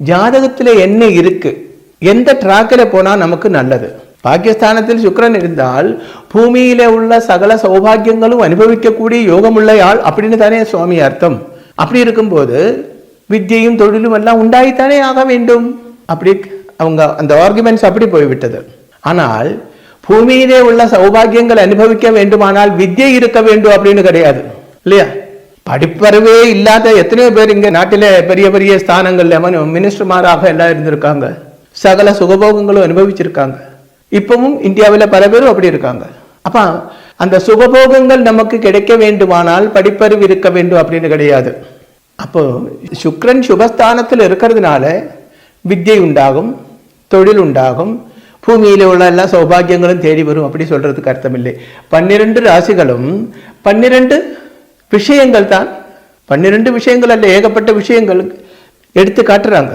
ஜாதகத்தில் என்ன இருக்கு, எந்த ட்ராக்கில் போனால் நமக்கு நல்லது. பாகிஸ்தானத்தில் சுக்கிரன் இருந்தால் பூமியில உள்ள சகல சௌபாகியங்களும் அனுபவிக்கக்கூடிய யோகமுள்ள ஆள் அப்படின்னு தானே சுவாமி அர்த்தம். அப்படி இருக்கும்போது வித்தியையும் தொழிலும் எல்லாம் உண்டாயித்தானே ஆக வேண்டும். அப்படி அவங்க அந்த ஆர்குமெண்ட்ஸ் அப்படி போய்விட்டது. ஆனால் பூமியிலே உள்ள சௌபாகியங்கள் அனுபவிக்க வேண்டுமானால் வித்தியை இருக்க வேண்டும் அப்படின்னு கிடையாது இல்லையா? படிப்பறிவே இல்லாத எத்தனையோ பேர் இங்க நாட்டில பெரிய பெரிய ஸ்தானங்கள்ல மினிஸ்டர்மாராக எல்லாம் இருந்திருக்காங்க, சகல சுகபோகங்களும் அனுபவிச்சிருக்காங்க. இப்பவும் இந்தியாவில் பல பேரும் அப்படி இருக்காங்க. அப்ப அந்த சுகபோகங்கள் நமக்கு கிடைக்க வேண்டுமானால் படிப்பறிவு இருக்க வேண்டும் அப்படின்னு கிடையாது. அப்போ சுக்கிரன் சுபஸ்தானத்தில் இருக்கிறதுனால வித்யை உண்டாகும், தொழில் உண்டாகும், பூமியில உள்ள எல்லா சௌபாகியங்களும் தேடி வரும் அப்படி சொல்றதுக்கு அர்த்தம் இல்லை. 12 ராசிகளும் 12 விஷயங்கள் தான். 12 விஷயங்கள் அல்ல, ஏகப்பட்ட விஷயங்கள் எடுத்து காட்டுறாங்க.